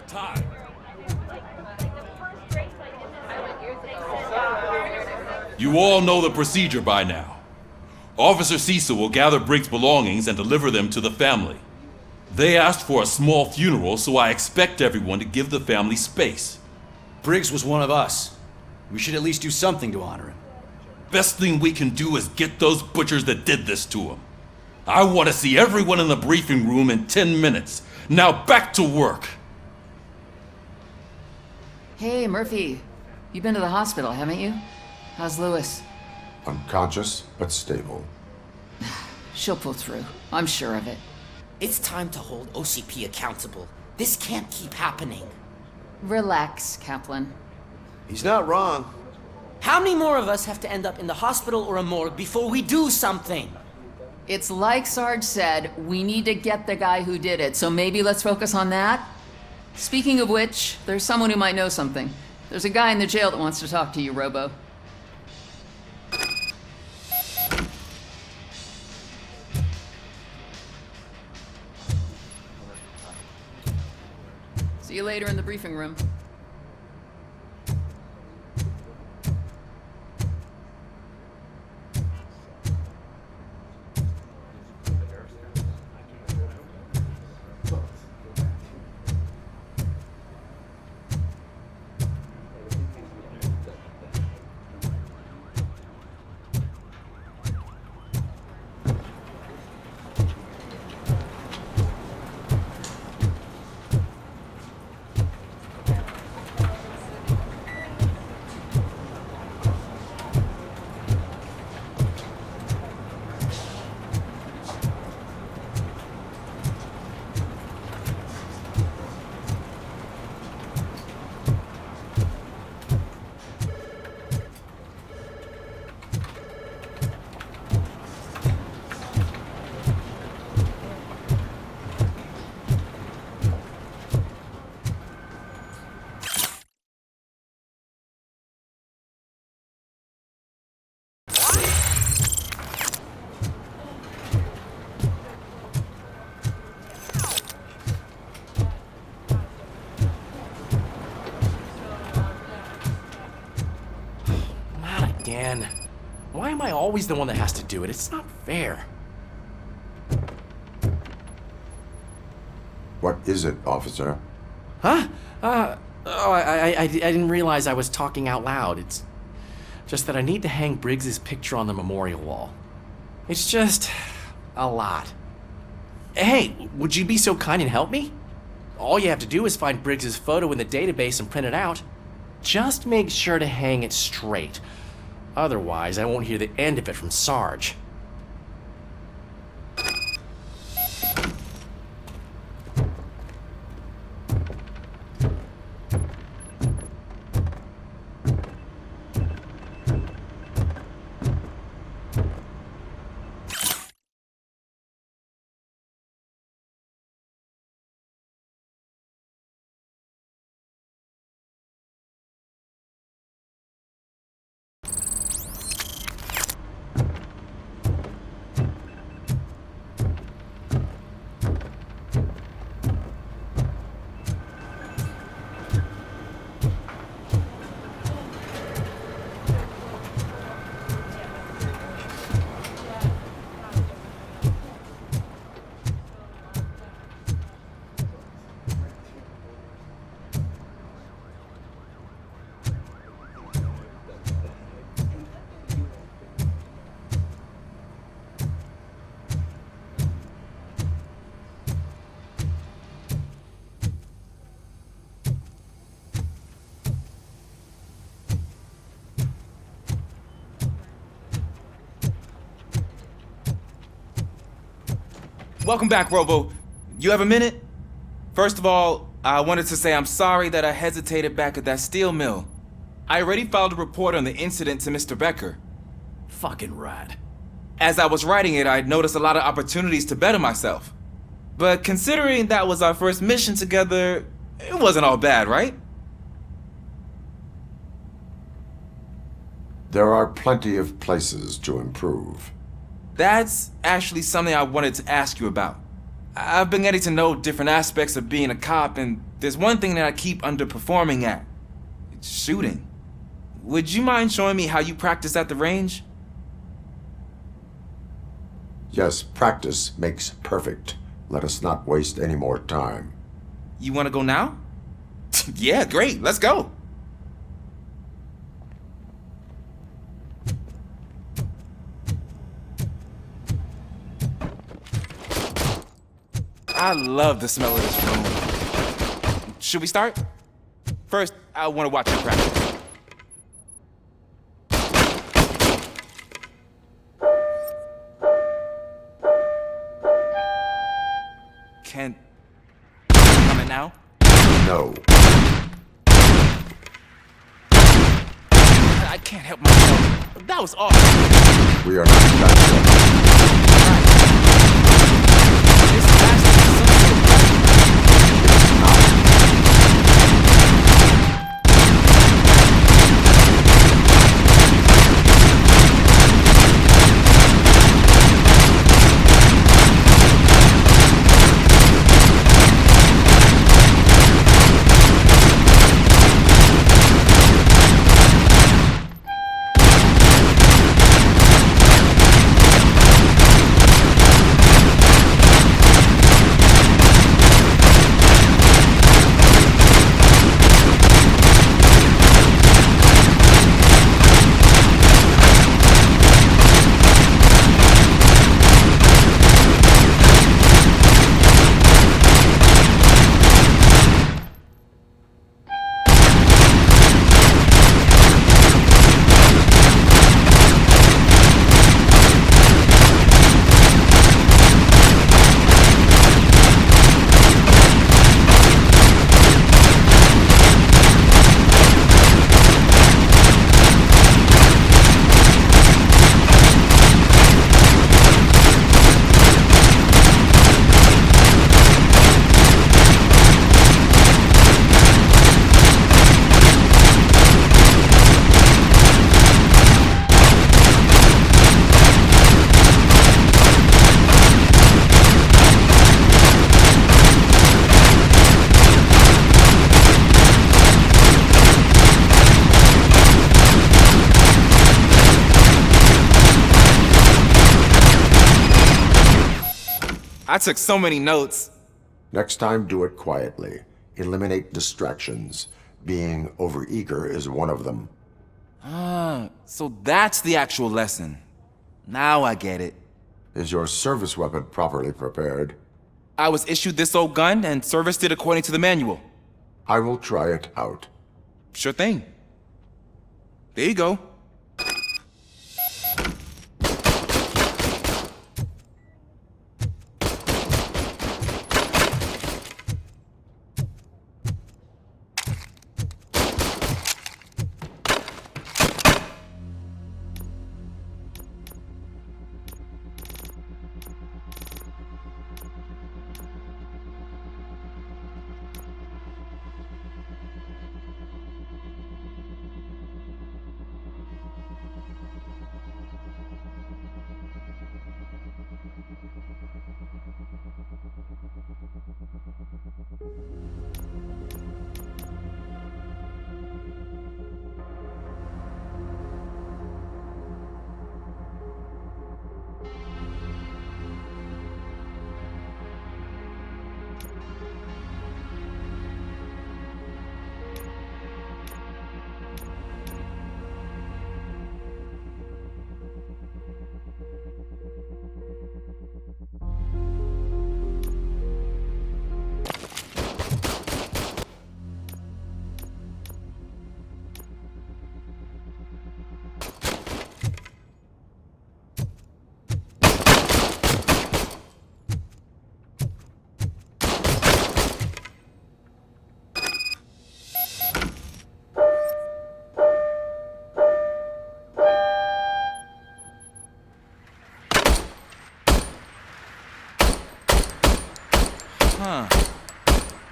Time. You all know the procedure by now. Officer Cecil will gather Briggs' belongings and deliver them to the family. They asked for a small funeral, so I expect everyone to give the family space. Briggs was one of us. We should at least do something to honor him. Best thing we can do is get those butchers that did this to him. I want to see everyone in the briefing room in 10 minutes. Now back to work. Hey, Murphy. You've been to the hospital, haven't you? How's Lewis? Unconscious, but stable. She'll pull through. I'm sure of it. It's time to hold OCP accountable. This can't keep happening. Relax, Kaplan. He's not wrong. How many more of us have to end up in the hospital or a morgue before we do something? It's like Sarge said, we need to get the guy who did it, so maybe let's focus on that? Speaking of which, there's someone who might know something. There's a guy in the jail that wants to talk to you, Robo. See you later in the briefing room. Again. Why am I always the one that has to do it? It's not fair. What is it, officer? Huh? I didn't realize I was talking out loud. It's just that I need to hang Briggs's picture on the memorial wall. It's just a lot. Hey, would you be so kind and help me? All you have to do is find Briggs's photo in the database and print it out. Just make sure to hang it straight. Otherwise, I won't hear the end of it from Sarge. Welcome back, Robo. You have a minute? First of all, I wanted to say I'm sorry that I hesitated back at that steel mill. I already filed a report on the incident to Mr. Becker. Fucking rad. As I was writing it, I noticed a lot of opportunities to better myself. But considering that was our first mission together, it wasn't all bad, right? There are plenty of places to improve. That's actually something I wanted to ask you about. I've been getting to know different aspects of being a cop, and There's one thing that I keep underperforming at. It's shooting. Would you mind showing me how you practice at the range? Yes, practice makes perfect. Let us not waste any more time. You want to go now? Yeah, great. Let's go. I love the smell of this room. Should we start? First, I want to watch you practice. Can... Coming now? No. I can't help myself. That was awesome. We are not done yet. This last I took so many notes. Next time, do it quietly. Eliminate distractions. Being overeager is one of them. So that's the actual lesson. Now I get it. Is your service weapon properly prepared? I was issued this old gun and serviced it according to the manual. I will try it out. Sure thing. There you go.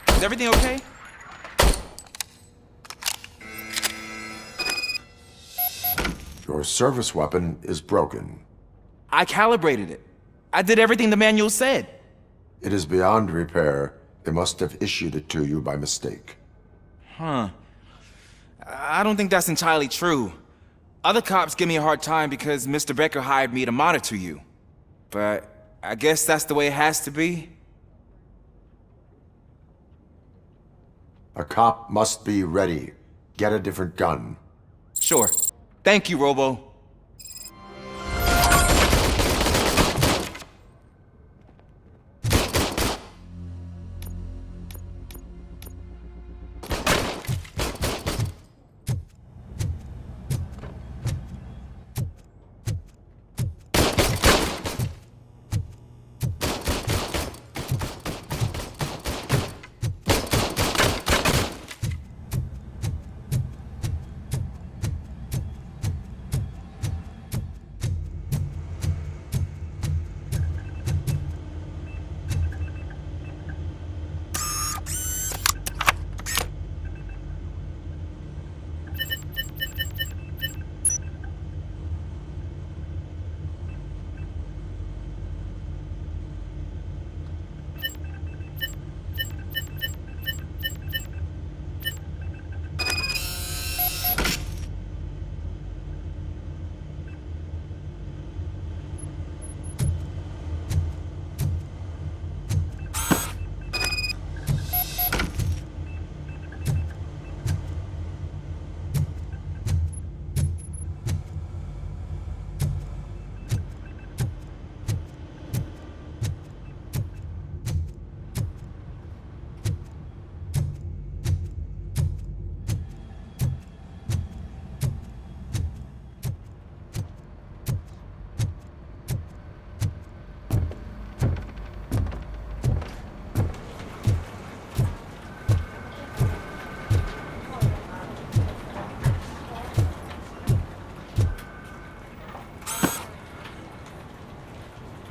Is everything okay? Your service weapon is broken. I calibrated it. I did everything the manual said. It is beyond repair They must have issued it to you by mistake. Huh. I don't think that's entirely true. Other cops give me a hard time because Mr. Becker hired me to monitor you. But I guess that's the way it has to be. A cop must be ready. Get a different gun. Sure. Thank you, Robo.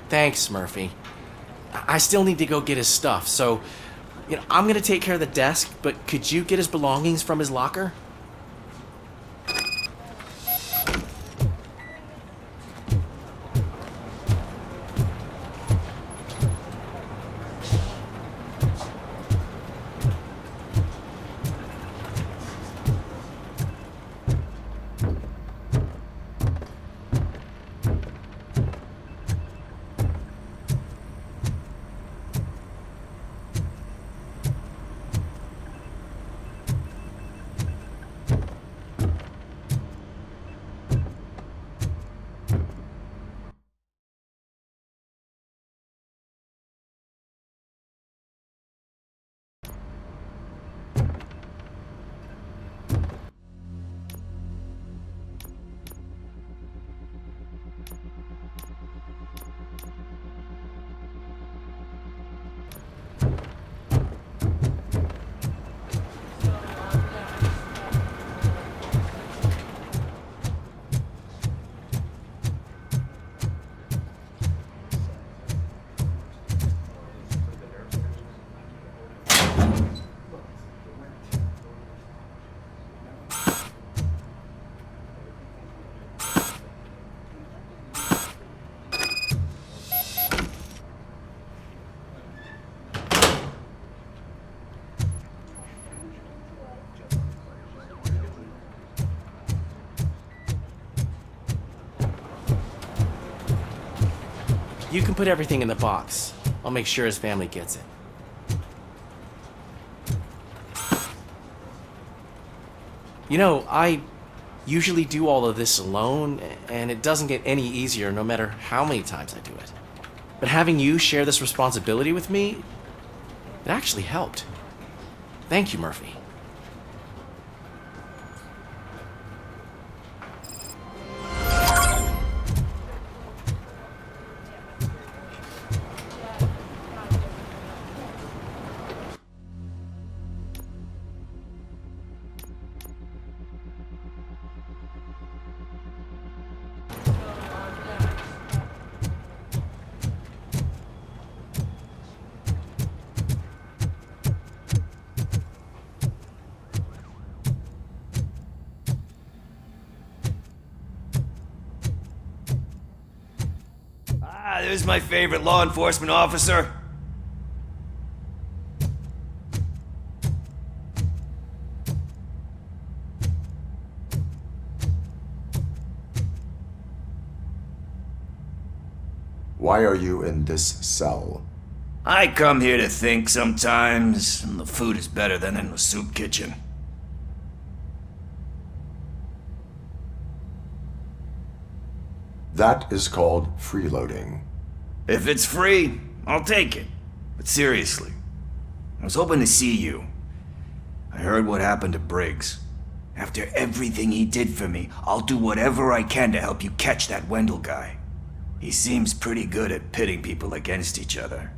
Thanks, Murphy. I still need to go get his stuff, so, I'm gonna take care of the desk, but could you get his belongings from his locker? You can put everything in the box. I'll make sure his family gets it. I usually do all of this alone, and it doesn't get any easier no matter how many times I do it. But having you share this responsibility with me, it actually helped. Thank you, Murphy. There's my favorite law enforcement officer. Why are you in this cell? I come here to think sometimes, and the food is better than in the soup kitchen. That is called freeloading. If it's free, I'll take it. But seriously, I was hoping to see you. I heard what happened to Briggs. After everything he did for me, I'll do whatever I can to help you catch that Wendell guy. He seems pretty good at pitting people against each other.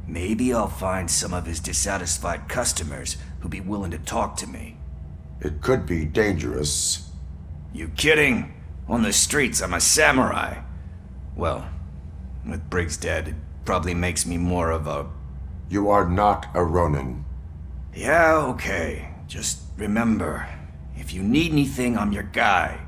Maybe I'll find some of his dissatisfied customers who'd be willing to talk to me. It could be dangerous. You kidding? On the streets, I'm a samurai. Well, with Briggs dead, it probably makes me more of a... You are not a Ronin. Yeah, okay. Just remember, if you need anything, I'm your guy.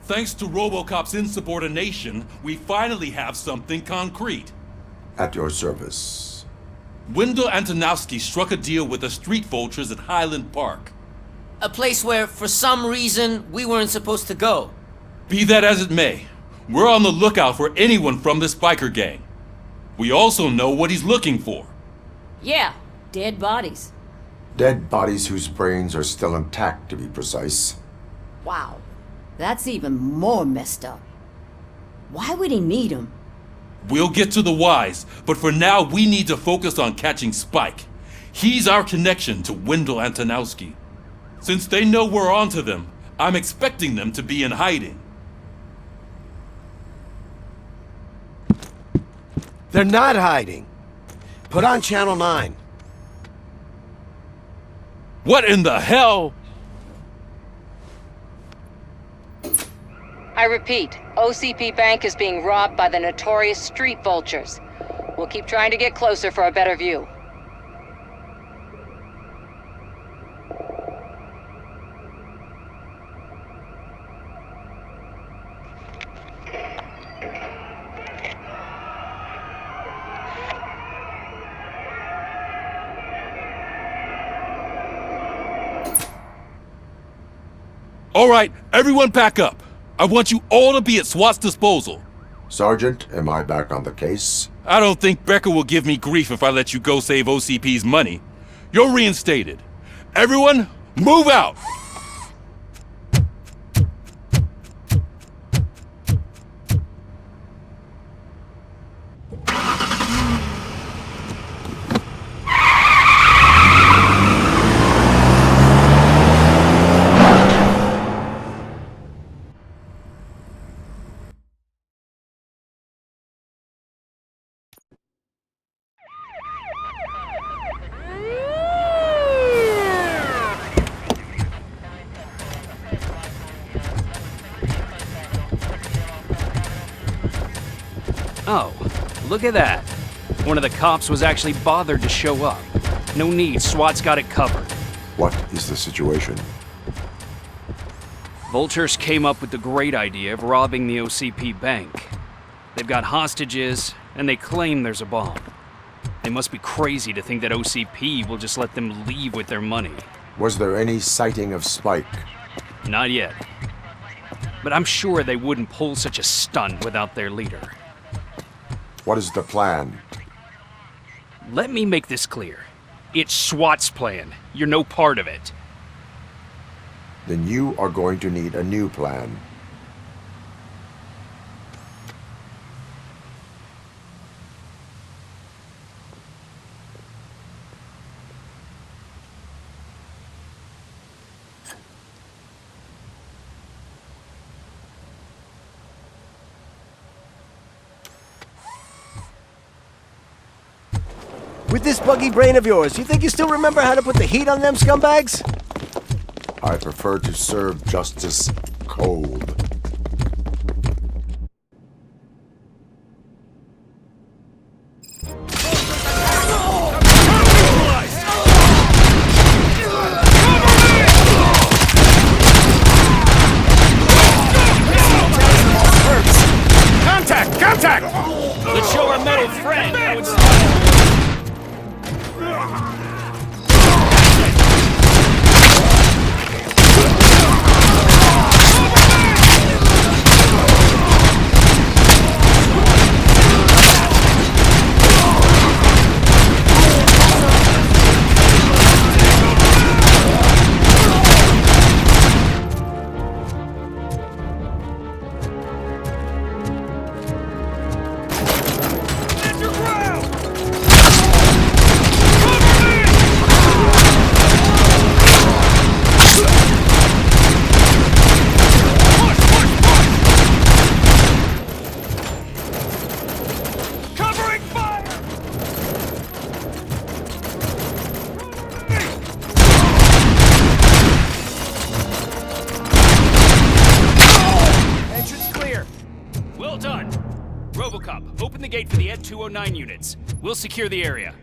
Thanks to Robocop's insubordination, we finally have something concrete. At your service. Wendell Antonowski struck a deal with the street vultures at Highland Park. A place where, for some reason, we weren't supposed to go. Be that as it may, we're on the lookout for anyone from this biker gang. We also know what he's looking for. Yeah, dead bodies. Dead bodies whose brains are still intact, to be precise. Wow, that's even more messed up. Why would he need them? We'll get to the whys, but for now we need to focus on catching Spike. He's our connection to Wendell Antonowski. Since they know we're onto them, I'm expecting them to be in hiding. They're not hiding. Put on Channel 9. What in the hell? I repeat, OCP Bank is being robbed by the notorious street vultures. We'll keep trying to get closer for a better view. All right, everyone back up. I want you all to be at SWAT's disposal. Sergeant, am I back on the case? I don't think Becker will give me grief if I let you go save OCP's money. You're reinstated. Everyone, move out! Oh, look at that. One of the cops was actually bothered to show up. No need, SWAT's got it covered. What is the situation? Vultures came up with the great idea of robbing the OCP bank. They've got hostages, and they claim there's a bomb. They must be crazy to think that OCP will just let them leave with their money. Was there any sighting of Spike? Not yet. But I'm sure they wouldn't pull such a stunt without their leader. What is the plan? Let me make this clear. It's SWAT's plan. You're no part of it. Then you are going to need a new plan. With this buggy brain of yours, you think you still remember how to put the heat on them scumbags? I prefer to serve justice cold. Contact! Contact! Let's show our metal friend how it's done. Well done. Robocop, open the gate for the Ed 209 units. We'll secure the area.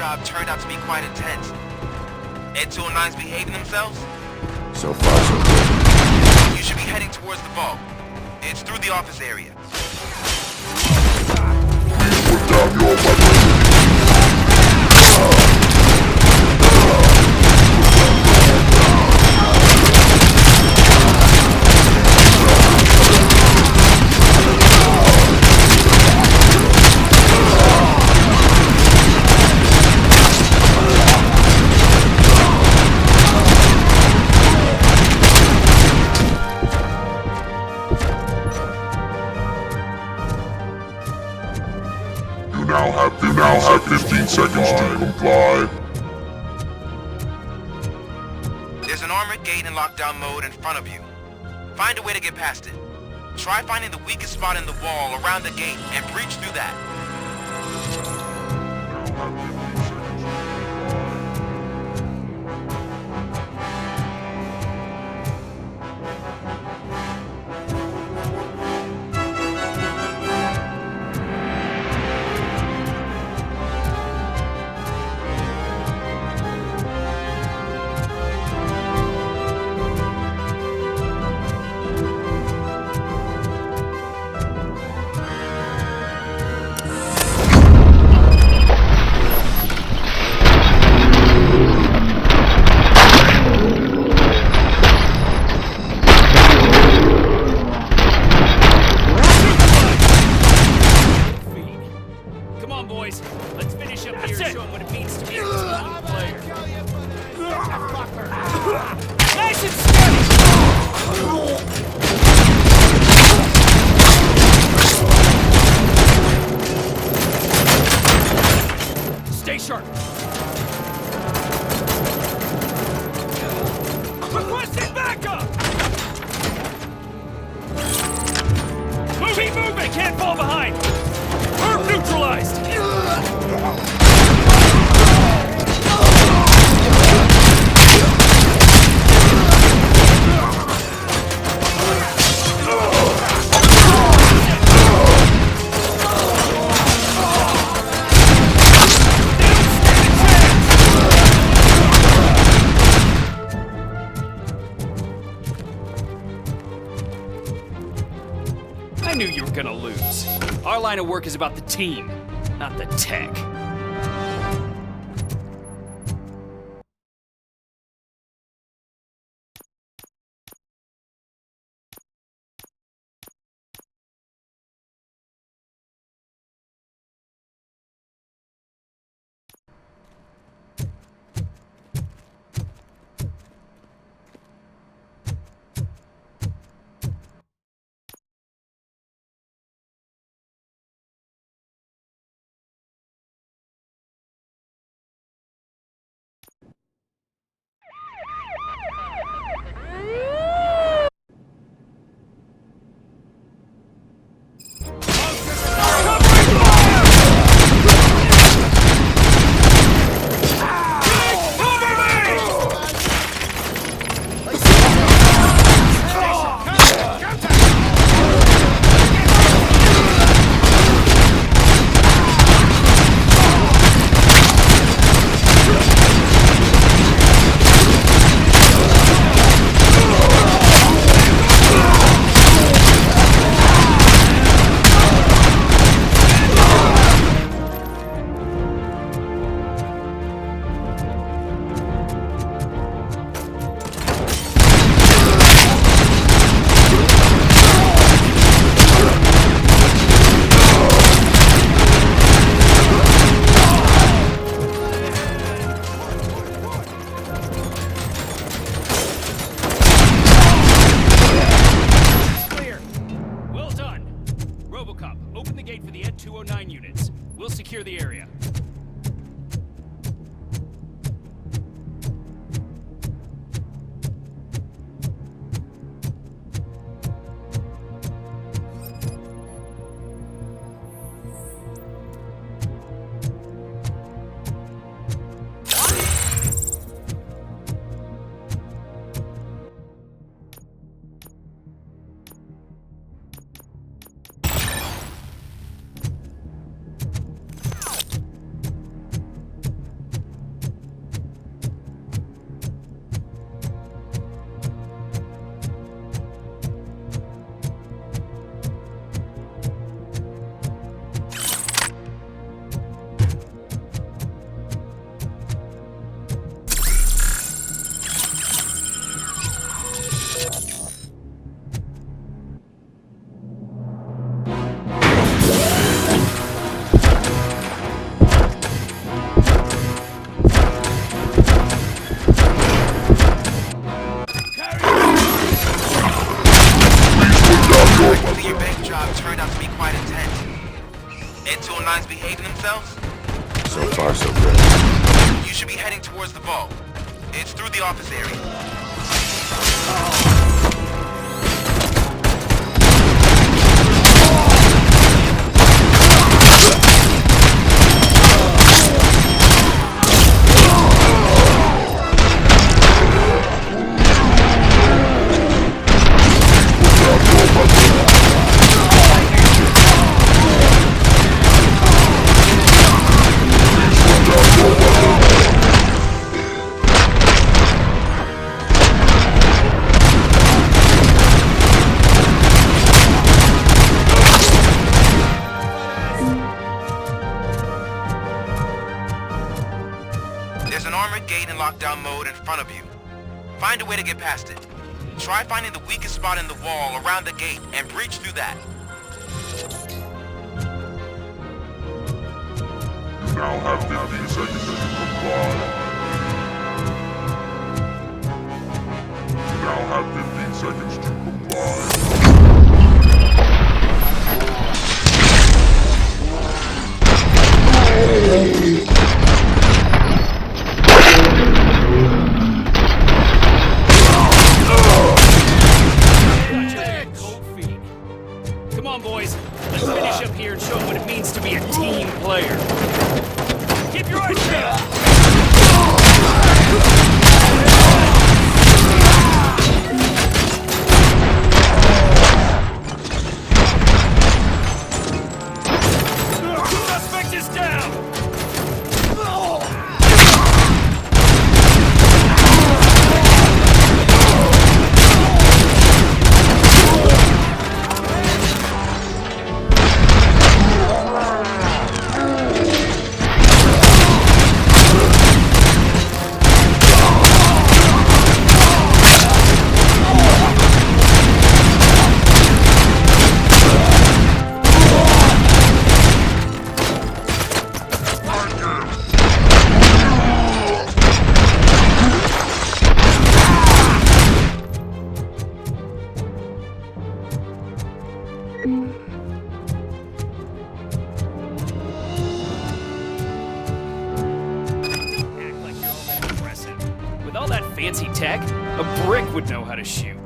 job turned out to be quite intense. Ed 209's behaving themselves? So far, so good. You should be heading towards the vault. It's through the office area. Please put down your weapon. have 15 seconds to comply. There's an armored gate in lockdown mode in front of you. Find a way to get past it. Try finding the weakest spot in the wall around the gate and breach through that. Come on, boys. Let's finish up here and show them what it means to be a team player. Nice and steady! Stay sharp. Requesting backup! Keep moving! Can't fall behind! Herb neutralized! I knew you were gonna lose. Our line of work is about the team, not the tech. Robocop, open the gate for the Ed 209 units. We'll secure the area. Your bank job turned out to be quite intense. Ed 209's behaving themselves? So far, so good. You should be heading towards the vault. It's through the office area. There's an armored gate in lockdown mode in front of you. Find a way to get past it. Try finding the weakest spot in the wall around the gate and breach through that. You now have 15 seconds to comply. You now have 15 seconds to comply. Come on, boys. Let's finish up here and show them what it means to be a team player. Keep your eyes shut! Suspect is down! With all that fancy tech, a brick would know how to shoot.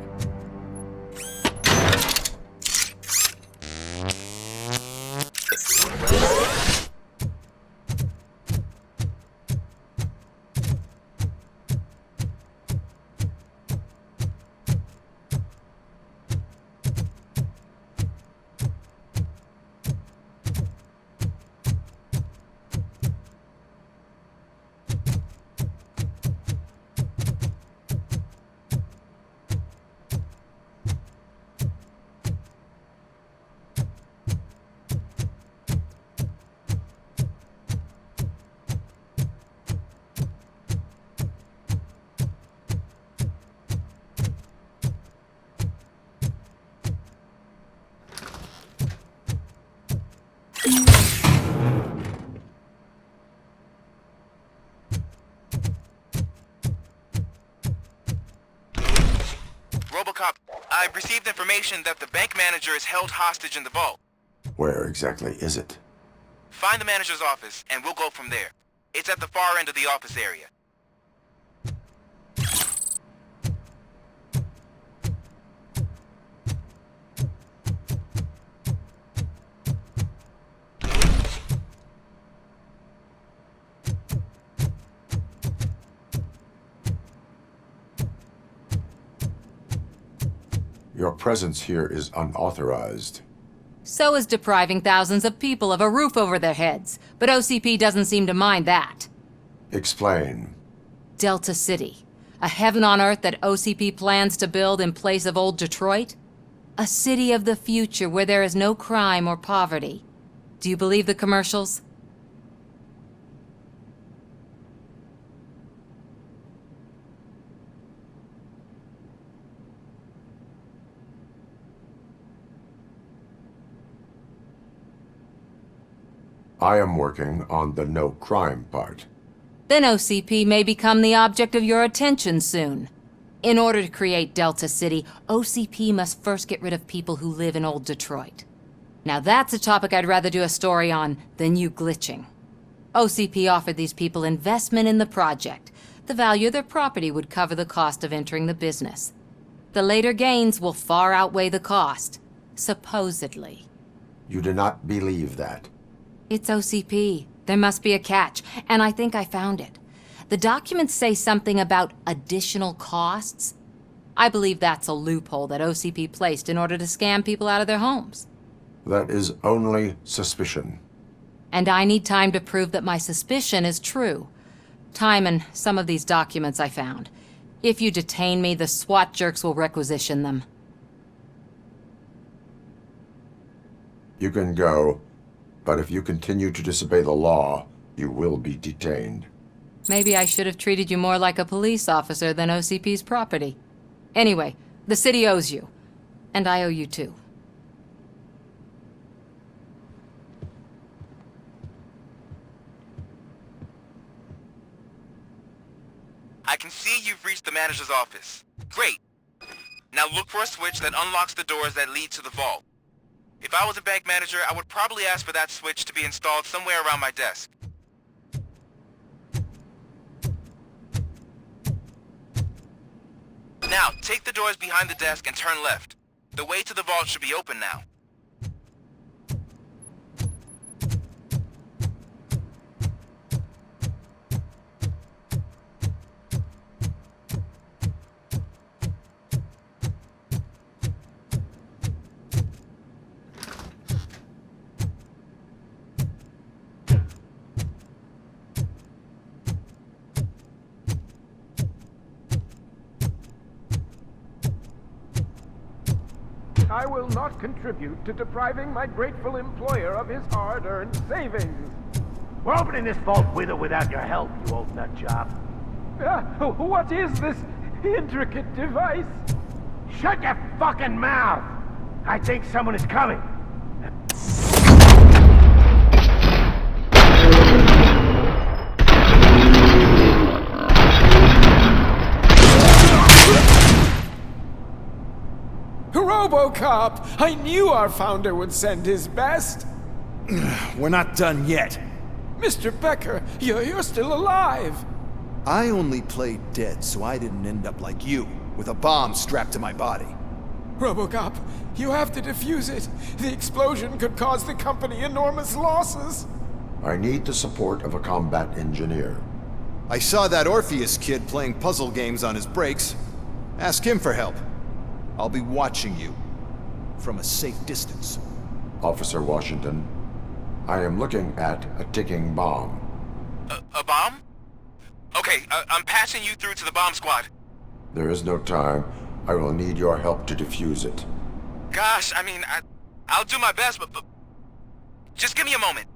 Robocop, I've received information that the bank manager is held hostage in the vault. Where exactly is it? Find the manager's office, and we'll go from there. It's at the far end of the office area. Your presence here is unauthorized. So is depriving thousands of people of a roof over their heads, but OCP doesn't seem to mind that. Explain. Delta City, a heaven on earth that OCP plans to build in place of old Detroit? A city of the future where there is no crime or poverty. Do you believe the commercials? I am working on the no crime part. Then OCP may become the object of your attention soon. In order to create Delta City, OCP must first get rid of people who live in old Detroit. Now that's a topic I'd rather do a story on than you glitching. OCP offered these people investment in the project. The value of their property would cover the cost of entering the business. The later gains will far outweigh the cost, supposedly. You do not believe that. It's OCP. There must be a catch, and I think I found it. The documents say something about additional costs. I believe that's a loophole that OCP placed in order to scam people out of their homes. That is only suspicion. And I need time to prove that my suspicion is true. Time and some of these documents I found. If you detain me, the SWAT jerks will requisition them. You can go, but if you continue to disobey the law, you will be detained. Maybe I should have treated you more like a police officer than OCP's property. Anyway, the city owes you. And I owe you too. I can see you've reached the manager's office. Great. Now look for a switch that unlocks the doors that lead to the vault. If I was a bank manager, I would probably ask for that switch to be installed somewhere around my desk. Now, take the doors behind the desk and turn left. The way to the vault should be open now. I will not contribute to depriving my grateful employer of his hard-earned savings. We're opening this vault with or without your help, you old nutjob. What is this intricate device? Shut your fucking mouth! I think someone is coming. Robocop! I knew our founder would send his best! We're not done yet. Mr. Becker, you're still alive! I only played dead so I didn't end up like you, with a bomb strapped to my body. Robocop, you have to defuse it. The explosion could cause the company enormous losses. I need the support of a combat engineer. I saw that Orpheus kid playing puzzle games on his breaks. Ask him for help. I'll be watching you from a safe distance. Officer Washington, I am looking at a ticking bomb. A bomb? Okay, I'm passing you through to the bomb squad. There is no time. I will need your help to defuse it. Gosh, I mean, I'll do my best, but just give me a moment.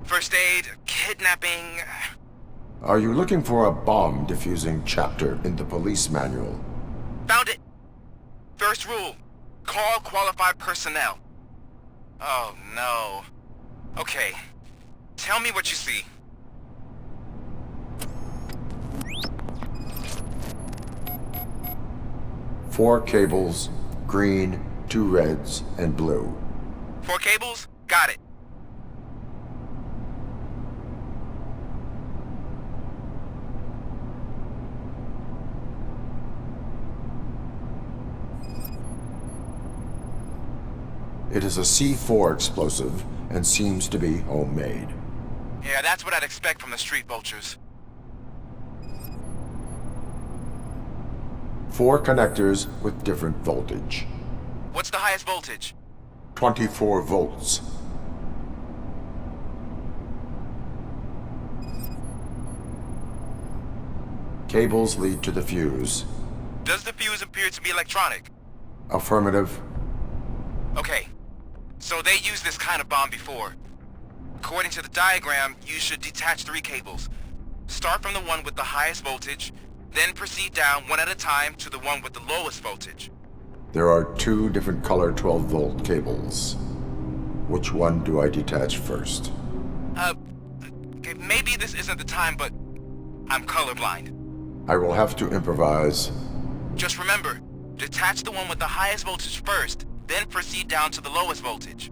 First aid, kidnapping... Are you looking for a bomb defusing chapter in the police manual? Found it! First rule, call qualified personnel. Oh no. Okay, tell me what you see. Four cables, green, 2 reds, and blue. 4 cables? Got it. It is a C4 explosive and seems to be homemade. Yeah, that's what I'd expect from the street vultures. 4 connectors with different voltage. What's the highest voltage? 24 volts. Cables lead to the fuse. Does the fuse appear to be electronic? Affirmative. Okay, so they used this kind of bomb before. According to the diagram, you should detach 3 cables. Start from the one with the highest voltage, then proceed down one at a time to the one with the lowest voltage. There are 2 different color 12-volt cables. Which one do I detach first? Okay, maybe this isn't the time, but I'm colorblind. I will have to improvise. Just remember, detach the one with the highest voltage first, then proceed down to the lowest voltage.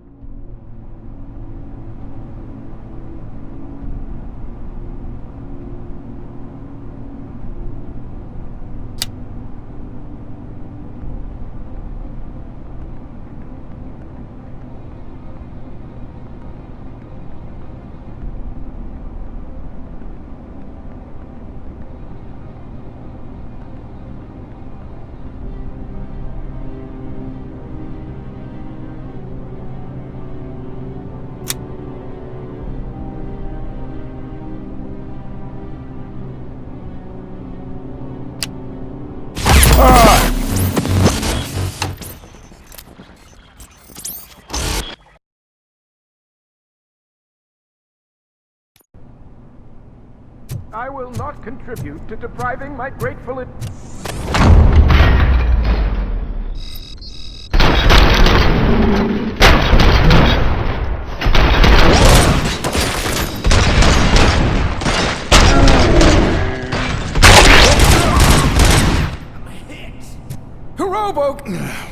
I will not contribute to depriving my grateful... Robo!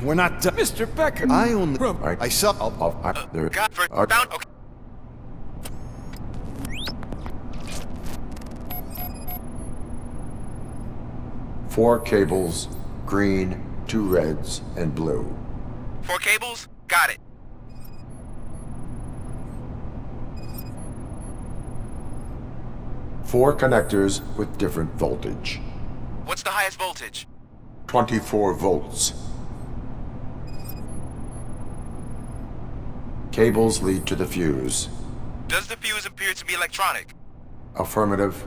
We're not done. Mr. Becker! I only... Right. I saw... there. Found... Okay. Four cables, green, 2 reds, and blue. 4 cables? Got it. Four connectors with different voltage. What's the highest voltage? 24 volts. Cables lead to the fuse. Does the fuse appear to be electronic? Affirmative.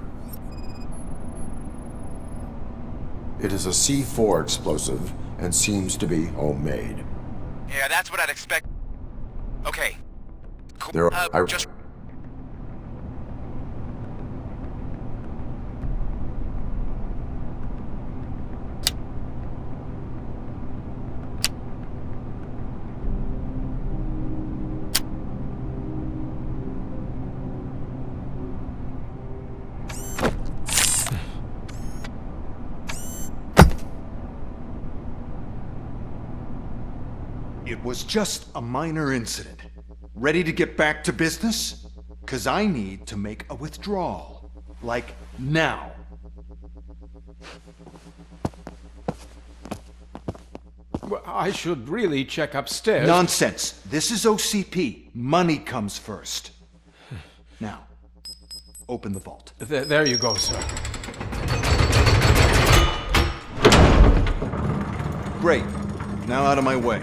It is a C4 explosive and seems to be homemade. Yeah, that's what I'd expect. Okay. Cool. There Just... It was just a minor incident. Ready to get back to business? 'Cause I need to make a withdrawal. Like, now. Well, I should really check upstairs. Nonsense. This is OCP. Money comes first. Now, open the vault. There you go, sir. Great. Now out of my way.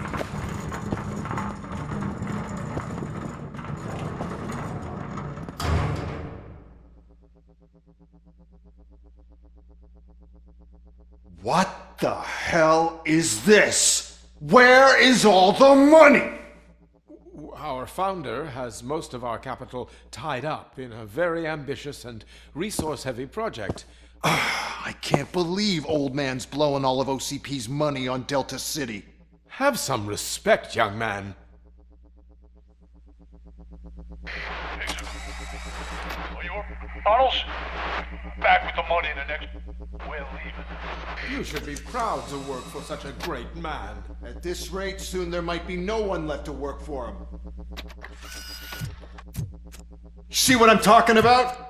What the hell is this? Where is all the money? Our founder has most of our capital tied up in a very ambitious and resource-heavy project. I can't believe old man's blowing all of OCP's money on Delta City. Have some respect, young man. Arnold's back with the money in the next... We're leaving. You should be proud to work for such a great man. At this rate, soon there might be no one left to work for him. See what I'm talking about?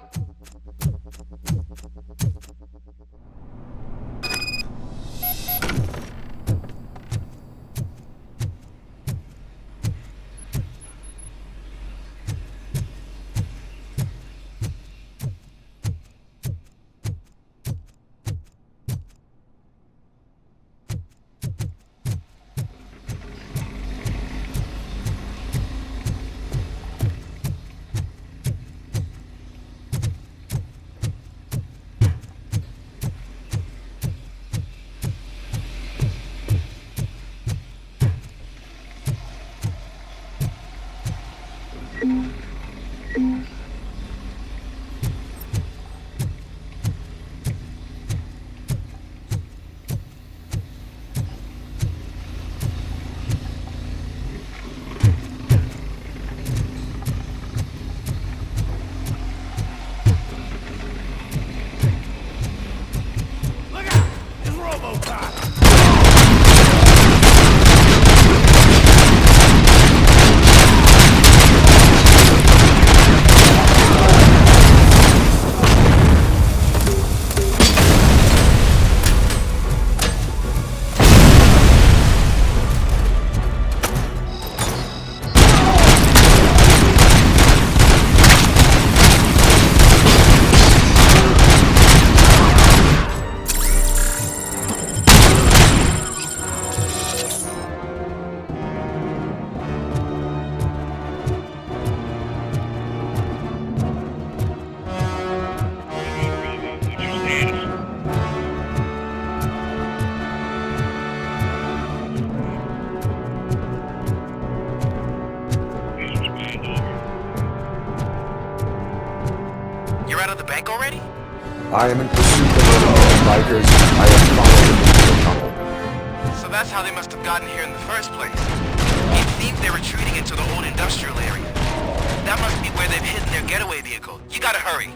I am in pursuit of the bikers. I have followed them into the tunnel. So that's how they must have gotten here in the first place. It seems they're retreating into the old industrial area. That must be where they've hidden their getaway vehicle. You gotta hurry.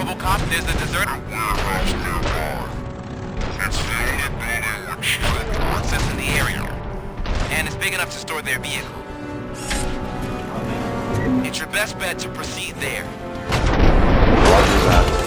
Robocop, there's the deserter. Access in the area. And it's big enough to store their vehicle. It's your best bet to proceed there. Roger that.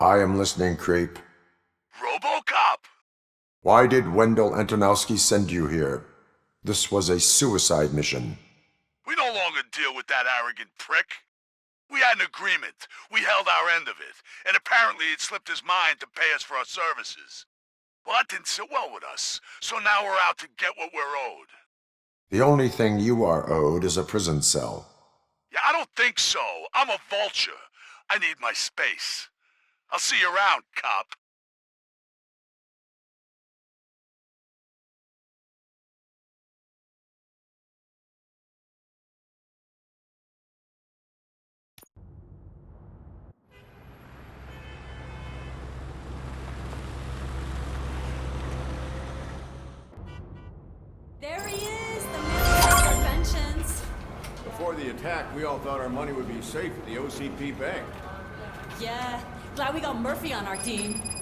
I am listening, creep. Robocop! Why did Wendell Antonowski send you here? This was a suicide mission. We no longer deal with that arrogant prick. We had an agreement. We held our end of it. And apparently it slipped his mind to pay us for our services. Well, that didn't sit well with us. So now we're out to get what we're owed. The only thing you are owed is a prison cell. Yeah, I don't think so. I'm a vulture. I need my space. I'll see you around, cop. There he is, the man of our pensions. Before the attack, we all thought our money would be safe at the OCP bank. Yeah, glad we got Murphy on our team.